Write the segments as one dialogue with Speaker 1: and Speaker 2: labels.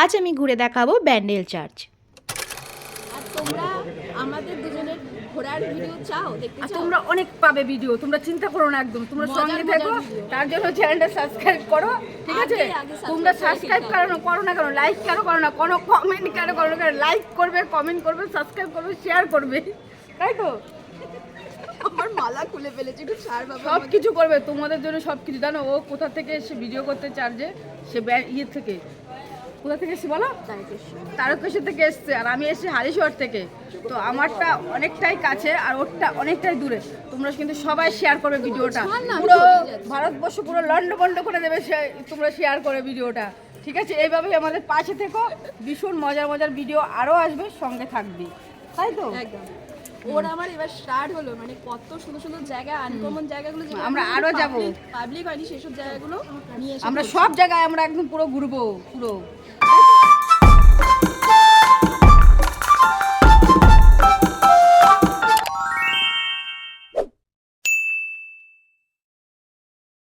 Speaker 1: আজ আমি ঘুরে দেখাবো ব্যান্ডেল চার্চ।
Speaker 2: আর তোমরা আমাদের দুজনের ঘোরার ভিডিও চাও দেখতে চাও?
Speaker 3: তোমরা অনেক পাবে ভিডিও, তোমরা চিন্তা করো না, একদম তোমরা সঙ্গে থেকো। তার জন্য চ্যানেলটা সাবস্ক্রাইব করো, ঠিক আছে? তোমরা সাবস্ক্রাইব করো না কেন, লাইক কেন করো না, কোনো কমেন্ট কেন করো না, লাইক করবে, কমেন্ট করবে, সাবস্ক্রাইব করবে, শেয়ার করবে, তাই তো?
Speaker 2: আমার মালা খুলে ফেলেছি, একটু ছাড় বাবা।
Speaker 3: সব কিছু করবে তোমাদের জন্য, সব কিছু। জানো ও কোথা থেকে এসে ভিডিও করতে চার্জে, সে ইয়ে থেকে, কোথা থেকে এসে বলো, তারকেশ্বর থেকে এসছে, আর আমি এসেছি হালিশহর থেকে। তো আমারটা অনেকটাই কাছে আর ওরটা অনেকটাই দূরে। তোমরা কিন্তু সবাই শেয়ার করবে ভিডিওটা, পুরো ভারতবর্ষ পুরো লন্ডভন্ড করে দেবে তোমরা শেয়ার করে ভিডিওটা, ঠিক আছে? এইভাবেই আমাদের পাশে থেকো, ভীষণ মজার মজার ভিডিও আরও আসবে, সঙ্গে থাকবি, তাই তো?
Speaker 2: একদম। ওর আমার এবার স্টার্ট হলো, মানে কত সুন্দর সুন্দর জায়গা, আনকমন জায়গাগুলো যেগুলো
Speaker 3: আমরা আরো যাব,
Speaker 2: পাবলিক হয়নি সেসব জায়গাগুলো নিয়ে এসে
Speaker 3: আমরা সব জায়গায় আমরা একদম পুরো ঘুরবো পুরো।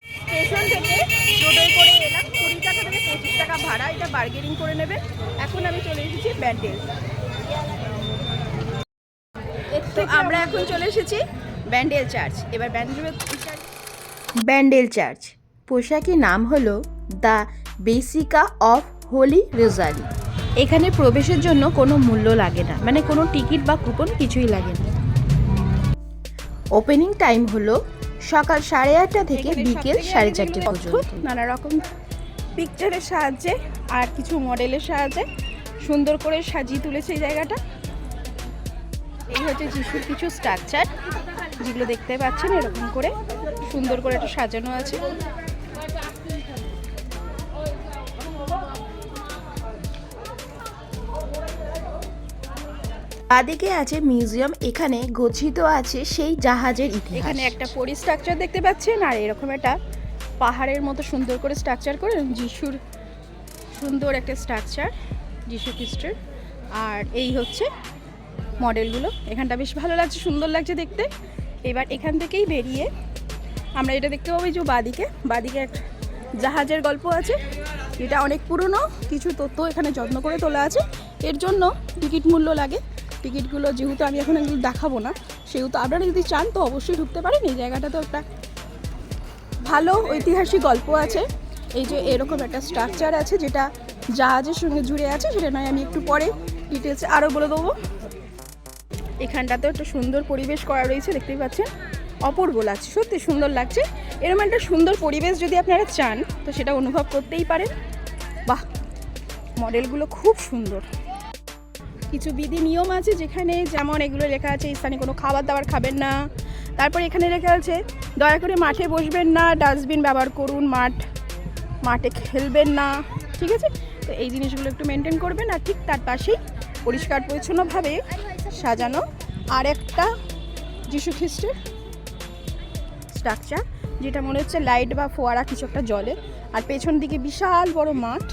Speaker 3: স্টেশন থেকে টোটোয় করে এলাম, 20 টাকা থেকে 25 টাকা ভাড়া, এটা বার্গেনিং করে নেবে। এখন আমি চলে এসেছি ব্যান্ডেল। তো আমরা এখন চলে এসেছি ব্যান্ডেল চার্চ। এবার
Speaker 1: ব্যান্ডেল চার্চ পোশাকি নাম হলো দ্য বেসিকা অফ হোলি রোজারি। এখানে প্রবেশের জন্য কোনো মূল্য লাগে না, মানে কোনো টিকিট বা কুপন কিছুই লাগে না। ওপেনিং টাইম হলো সকাল 8:30 থেকে বিকেল 4:30 পর্যন্ত।
Speaker 3: নানা রকম পিকচারের সাহায্যে আর কিছু মডেলের সাহায্যে সুন্দর করে সাজিয়ে তুলেছে এই জায়গাটা। এই হচ্ছে যিশুর কিছু স্ট্রাকচার, যেগুলো দেখতে পাচ্ছেন এরকম করে সুন্দর করে একটু সাজানো আছে।
Speaker 1: বাদিকে আছে মিউজিয়াম, এখানে গচ্ছিত আছে সেই জাহাজের ইতিহাস।
Speaker 3: এখানে একটা পরি স্ট্রাকচার দেখতে পাচ্ছেন, আর এরকম একটা পাহাড়ের মতো সুন্দর করে স্ট্রাকচার করে যিশুর সুন্দর একটা স্ট্রাকচার, যিশু খ্রিস্টের। আর এই হচ্ছে মডেলগুলো। এখানটা বেশ ভালো লাগছে, সুন্দর লাগছে দেখতে। এবার এখান থেকেই বেরিয়ে আমরা এটা দেখতে পাবো, যে বাদিকে একটা জাহাজের গল্প আছে, এটা অনেক পুরনো, কিছু তথ্য এখানে যত্ন করে তোলা আছে। এর জন্য টিকিট মূল্য লাগে। টিকিটগুলো যেহেতু আমি এখন এগুলো দেখাবো না, সেহেতু আপনারা যদি চান তো অবশ্যই ঢুকতে পারেন। এই জায়গাটা তো একটা ভালো ঐতিহাসিক গল্প আছে। এই যে এরকম একটা স্ট্রাকচার আছে যেটা জাহাজের সঙ্গে জুড়ে আছে, সেটা নয় আমি একটু পরে ডিটেলসে আরও বলে দেবো। এখানটাতেও একটা সুন্দর পরিবেশ করা রয়েছে, দেখতেই পাচ্ছেন, অপূর্ব লাগছে, সত্যি সুন্দর লাগছে। এরকম একটা সুন্দর পরিবেশ যদি আপনারা চান তো সেটা অনুভব করতেই পারেন। বাহ, মডেলগুলো খুব সুন্দর। কিছু বিধি নিয়ম আছে, যেখানে যেমন এগুলো লেখা আছে স্থানে কোনো খাবার দাবার খাবেন না। তারপর এখানে লেখা আছে দয়া করে মাঠে বসবেন না, ডাস্টবিন ব্যবহার করুন, মাঠে খেলবেন না, ঠিক আছে? তো এই জিনিসগুলো একটু মেনটেন করবেন। আর ঠিক তার পাশেই পরিষ্কার পরিচ্ছন্নভাবে সাজানো আর একটা যিশু খ্রিস্টের স্ট্রাকচার, যেটা মনে হচ্ছে লাইট বা ফোয়ারা কিছু একটা জলে। আর পেছন দিকে বিশাল বড় মাঠ।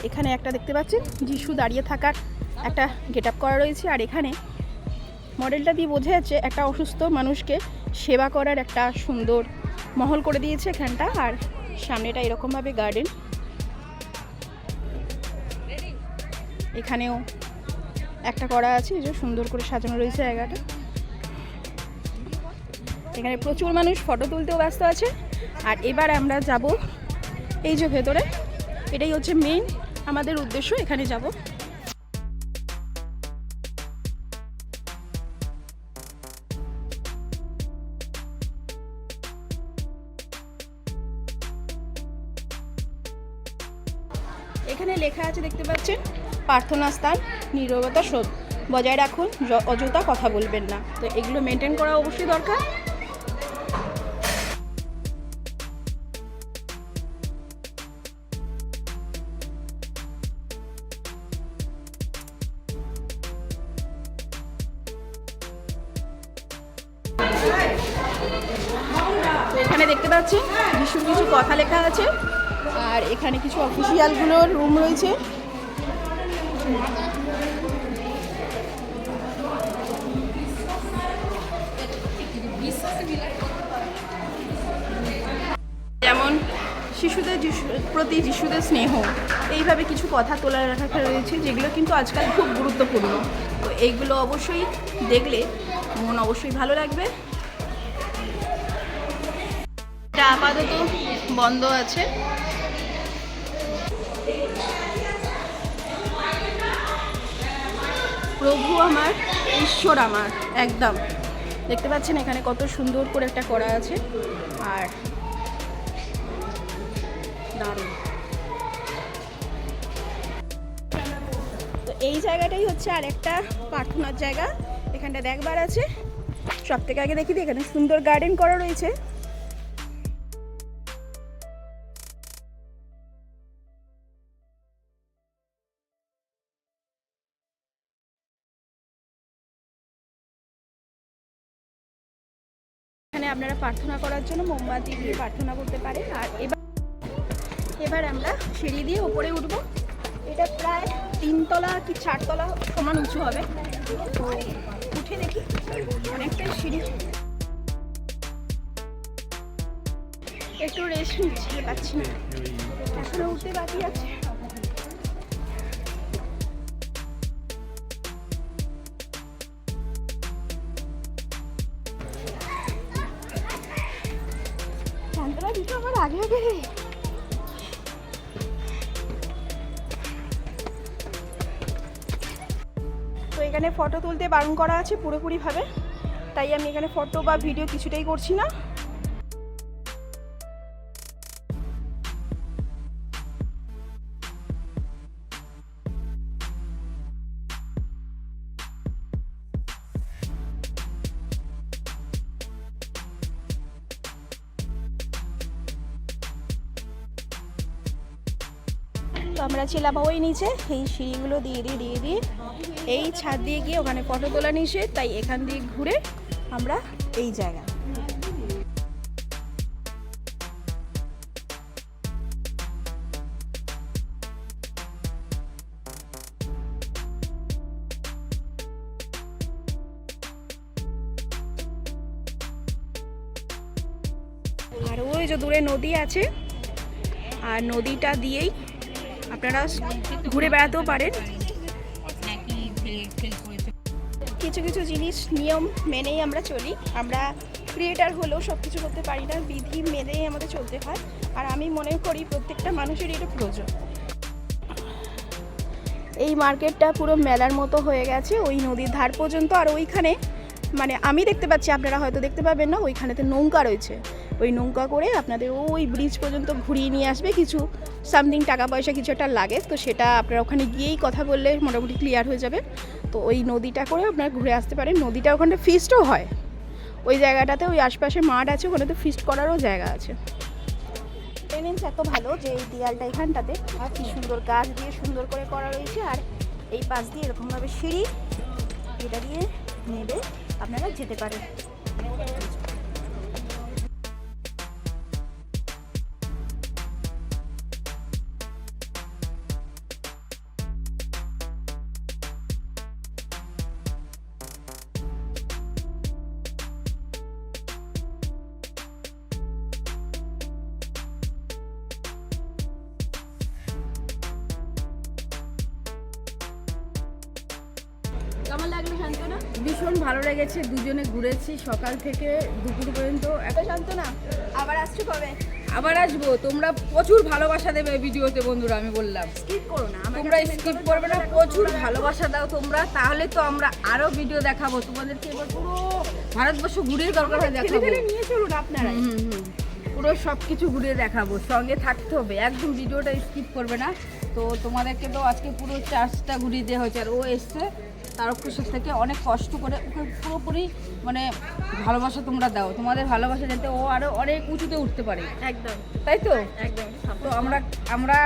Speaker 3: এখানে একটা দেখতে পাচ্ছেন যিশু দাঁড়িয়ে থাকার একটা গেট আপ করা রয়েছে। আর এখানে মডেলটা দিয়ে বোঝা যাচ্ছে একটা অসুস্থ মানুষকে সেবা করার একটা সুন্দর মহল করে দিয়েছে এখানটা। আর সামনেটা এরকমভাবে গার্ডেন, এখানেও একটা করা আছে, এই যে সুন্দর করে সাজানো রয়েছে জায়গাটা। এখানে প্রচুর মানুষ ফটো তুলতেও ব্যস্ত আছে। আর এবার আমরা যাব এই যে ভেতরে, এটাই হচ্ছে মেইন আমাদের উদ্দেশ্য, এখানে যাব। এখানে লেখা আছে দেখতে পাচ্ছেন, প্রার্থনা স্থান, নীরবতা বজায় রাখুন, অযথা কথা বলবেন না। তো এগুলো মেনটেন করা অবশ্যই দরকার। তো এখানে দেখতে পাচ্ছেন যিশুর কিছু কথা লেখা আছে। আর এখানে কিছু অফিসিয়ালগুলোর রুম রয়েছে। যেমন শিশুদের প্রতি যিশুদের স্নেহ, এইভাবে কিছু কথা তোলা রাখা রয়েছে যেগুলো কিন্তু আজকাল খুব গুরুত্বপূর্ণ। তো এইগুলো অবশ্যই দেখলে মন অবশ্যই ভালো লাগবে। এটা আপাতত বন্ধ আছে। প্রভু আমার, ঈশ্বর আমার, একদম দেখতে পাচ্ছেন এখানে কত সুন্দর করে একটা করা আছে। আর দারুণ। তো এই জায়গাটাই হচ্ছে আর একটা প্রার্থনার জায়গা, এখানটা দেখবার আছে। সব থেকে আগে দেখি এখানে সুন্দর গার্ডেন করা রয়েছে। এখানে আপনারা প্রার্থনা করার জন্য মোমবাতি দিয়ে প্রার্থনা করতে পারেন। আর এবার আমরা সিঁড়ি দিয়ে উপরে উঠবো। এটা প্রায় 3 তলা কি 4 তলা সমান উঁচু হবে। তো উঠে দেখি, অনেকটাই সিঁড়ি। একটু রেস্ট নিচ্ছি, পাচ্ছি না, এখনো উঠতে বাকি আছে। সান্ত্বনা দিতে আমার আগে আগে। তো এখানে ফটো তুলতে বারণ করা আছে পুরোপুরিভাবে, তাই আমি এখানে ফটো বা ভিডিও কিছুটাই করছি না। তো আমরা ছিলাম ওই নিচে, এই সিঁড়িগুলো দিয়ে এই ছাদ দিয়ে গিয়ে ওখানে ফটো তোলা নিষেধ, তাই এখান দিয়ে ঘুরে আমরা এই জায়গা। আর ওই যে দূরে নদী আছে, আর নদীটা দিয়েই আপনারা ঘুরে বেড়াতেও পারেন। কিছু কিছু জিনিস নিয়ম মেনেই আমরা চলি। আমরা ক্রিয়েটার হলেও সব কিছু করতে পারি না, বিধি মেনেই আমাদের চলতে হয়। আর আমি মনে করি প্রত্যেকটা মানুষেরই এটা প্রয়োজন। এই মার্কেটটা পুরো মেলার মতো হয়ে গেছে ওই নদীর ধার পর্যন্ত। আর ওইখানে মানে আমি দেখতে পাচ্ছি, আপনারা হয়তো দেখতে পাবেন না, ওইখানেতে নৌকা রয়েছে। ওই নৌকা করে আপনাদের ওই ব্রিজ পর্যন্ত ঘুরিয়ে নিয়ে আসবে। কিছু সামথিং টাকা পয়সা কিছু একটা লাগে, তো সেটা আপনারা ওখানে গিয়েই কথা বললে মোটামুটি ক্লিয়ার হয়ে যাবে। তো ওই নদীটা করে আপনারা ঘুরে আসতে পারেন। নদীটা ওখানে ফিস্টও হয় ওই জায়গাটাতে, ওই আশপাশে মাঠ আছে, ওখানে তো ফিস্ট করারও জায়গা আছে। মেনটেনেন্স এত ভালো যে এই দেয়ালটা এখানটাতে কি সুন্দর গাছ দিয়ে সুন্দর করে করা রয়েছে। আর এই পাশ দিয়ে এরকমভাবে সিঁড়ি, এটা দিয়ে নেবে আপনারা যেতে পারেন। কেমন লাগলো শান্তনা?
Speaker 2: ভীষণ ভালো লেগেছে, দুজনে ঘুরেছি সকাল থেকে দুপুর পর্যন্ত।
Speaker 3: এত শান্তনা, আবার আসছো কবে?
Speaker 2: আবার আসবো। তোমরা প্রচুর ভালোবাসা দেবে ভিডিওতে বন্ধুরা, আমি বললাম
Speaker 3: স্কিপ করো না,
Speaker 2: তোমরা স্কিপ করবে না, প্রচুর ভালোবাসা দাও তোমরা, তাহলে তো আমরা আরো ভিডিও দেখাবো তোমাদেরকে। এবার পুরো ভারতবর্ষ ঘুরিয়ে দরকার হয় দেখাবো।
Speaker 3: নিয়ে চলুন আপনারা,
Speaker 2: পুরো সব কিছু ঘুরিয়ে দেখাবো, সঙ্গে থাকতে হবে, একদম ভিডিওটা স্কিপ করবে না। তো তোমাদেরকে তো আজকে পুরো চার্জটা ঘুরিয়ে দেওয়া হয়েছে। আর ও এসছে তারকেশ্বর থেকে অনেক কষ্ট করে, ওকে পুরোপুরি মানে ভালোবাসা তোমরা দাও। তোমাদের ভালোবাসা যাতে ও আরও অনেক উঁচুতে উঠতে পারে।
Speaker 3: একদম
Speaker 2: তাই তো?
Speaker 3: একদম।
Speaker 2: তো আমরা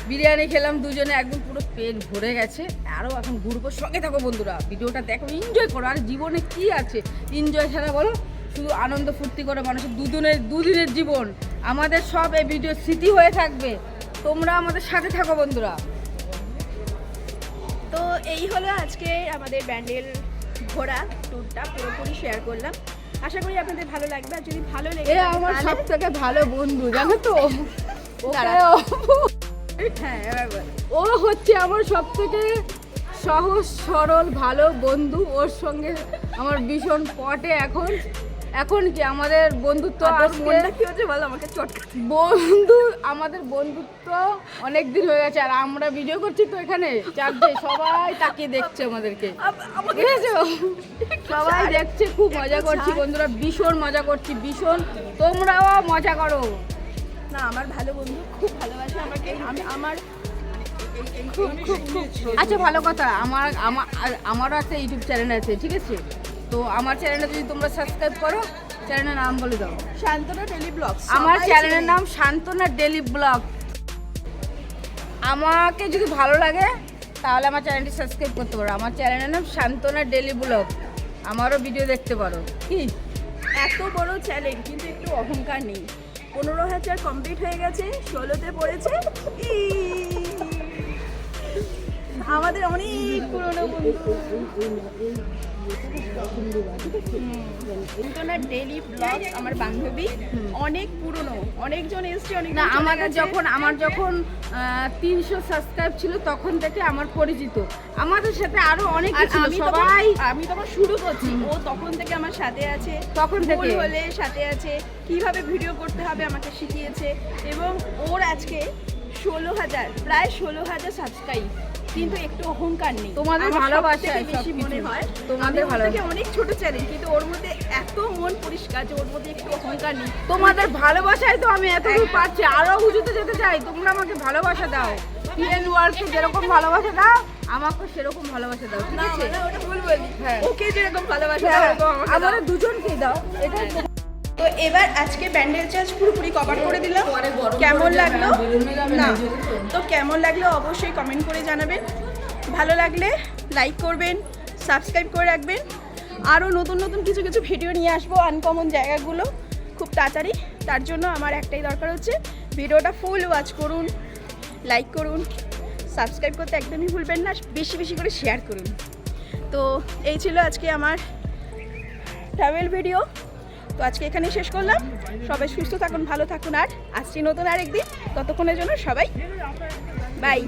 Speaker 2: বিরিয়ানি খেলাম দুজনে, একদম পুরো পেট ভরে গেছে। আরও এখন ঘুরবো, সঙ্গে থাকো বন্ধুরা, ভিডিওটা দেখো, এনজয় করো। আর জীবনে কি আছে এনজয় ছাড়া বলো? শুধু আনন্দ ফুর্তি করে মানুষের দুদিনের জীবন। আমাদের সব এই ভিডিও স্মৃতি হয়ে থাকবে, তোমরা আমাদের সাথে থাকো বন্ধুরা।
Speaker 3: তো এই হলো আজকে আমাদের ব্যান্ডেল ঘোরা ট্যুরটা, পুরোপুরি শেয়ার করলাম। আশা করি আপনাদের ভালো লাগবে। আর যদি ভালো লেগে
Speaker 2: এ আমার সব থেকে ভালো বন্ধু, জানো তো?
Speaker 3: দাঁড়া।
Speaker 2: হ্যাঁ এবার বল। ও হচ্ছে আমার সব থেকে সহজ সরল ভালো বন্ধু, ওর সঙ্গে আমার ভীষণ পটে এখন কি আমাদের বন্ধুত্ব আজকে
Speaker 3: কি হচ্ছে বল আমাকে চটকা।
Speaker 2: আমাদের বন্ধুত্ব অনেক দিন হয়ে গেছে, আর আমরা ভিডিও করছি তো এখানে চারটে, সবাই তাকিয়ে দেখছে আমাদেরকে, বুঝেছো? সবাই দেখছে, খুব মজা করছি বন্ধুরা, ভীষণ মজা করছি, ভীষণ। তোমরাও মজা করো।
Speaker 3: না আমার ভালো বন্ধু খুব ভালোবাসে আমাকে, আমি আমার
Speaker 2: আচ্ছা ভালো কথা, আমারও একটা ইউটিউব চ্যানেল আছে, ঠিক আছে? তো আমার চ্যানেলটা যদি তোমরা সাবস্ক্রাইব করো, চ্যানেলের নাম বলে দাও।
Speaker 3: শান্তনা ডেলি ব্লগ।
Speaker 2: আমার চ্যানেলের নাম শান্তনা ডেলি ব্লগ। আমাকে যদি ভালো লাগে তাহলে আমার চ্যানেলটি সাবস্ক্রাইব করতে পারো। আমার চ্যানেলের নাম শান্তনা ডেলি ব্লগ, আমারও ভিডিও দেখতে পারো। কি
Speaker 3: এত বড় চ্যালেঞ্জ কিন্তু একটু অহংকার নেই। 15,000 কমপ্লিট হয়ে গেছে, 16তে পড়েছে। আমাদের অনেক পুরনো বন্ধু। শান্তনা ডেলি ব্লগ আমার বান্ধবী, অনেক পুরনো, অনেকজন এসছে, অনেক
Speaker 2: না আমার যখন 300 সাবস্ক্রাইব ছিল তখন থেকে আমার পরিচিত, আমাদের সাথে আরো অনেক ছিল, সবাই।
Speaker 3: আমি তখন শুরু করছি, ও তখন থেকে আমার সাথে আছে,
Speaker 2: তখন থেকে।
Speaker 3: ভুল হলে সাথে আছে, কিভাবে ভিডিও করতে হবে আমাকে শিখিয়েছে, এবং ওর আজকে 16,000 প্রায় 16,000 সাবস্ক্রাইব। কিন্তু একটু অহংকার নেই।
Speaker 2: তোমাদের
Speaker 3: আমার
Speaker 2: ভালোবাসায়
Speaker 3: সবথেকে বেশি
Speaker 2: সবকিছু।
Speaker 3: মনে হয়
Speaker 2: তোমাদের
Speaker 3: আমি ওর
Speaker 2: ভালোবাসা।
Speaker 3: থেকে অনেক ছোট চ্যালেঞ্জ, কিন্তু ওর মধ্যে এত মন পরিষ্কার যে ওর মধ্যে একটু অহংকার নেই।
Speaker 2: তোমাদের ভালোবাসায় তো আমি এতদূর পাচ্ছি, আরো উঁচুতে যেতে চাই। তোমরা আমাকে ভালোবাসা দাও, পিএন ওয়ার্ল্ডকে যেরকম ভালোবাসা দাও আমাকে সেরকম ভালোবাসা দাও, ঠিক আছে?
Speaker 3: ওটা ভুল বলি।
Speaker 2: হ্যাঁ।
Speaker 3: ওকে যেরকম ভালোবাসা
Speaker 2: হ্যাঁ,
Speaker 3: দাও, ওরকম আমাকে দাও।
Speaker 2: আমাদের দুজনকেই দাও, এটাই তো।
Speaker 3: তো এবার আজকে ব্যান্ডেল চার্জ পুরোপুরি কভার করে দিলাম।
Speaker 2: পরে গরম
Speaker 3: কেমন
Speaker 2: পড়ে যাবে,
Speaker 3: লাগলো
Speaker 2: বেরোনো যাবে না,
Speaker 3: না,
Speaker 2: যেহেতু তো।
Speaker 3: তো কেমন লাগলো অবশ্যই কমেন্ট করে জানাবেন। ভালো লাগলে লাইক করবেন, সাবস্ক্রাইব করে রাখবেন। আরও নতুন নতুন কিছু কিছু ভিডিও নিয়ে আসবো, আনকমন জায়গাগুলো খুব তাড়াতাড়ি। তার জন্য আমার একটাই দরকার হচ্ছে ভিডিওটা ফুল ওয়াচ করুন, লাইক করুন, সাবস্ক্রাইব করতে একদমই ভুলবেন না, বেশি বেশি করে শেয়ার করুন। তো এই ছিল আজকে আমার ট্রাভেল ভিডিও। তো আজকে এখানেই শেষ করলাম। সবাই সুস্থ থাকুন, ভালো থাকুন, আর আসছি নতুন আরেকদিন। ততক্ষণের জন্য সবাই বাই।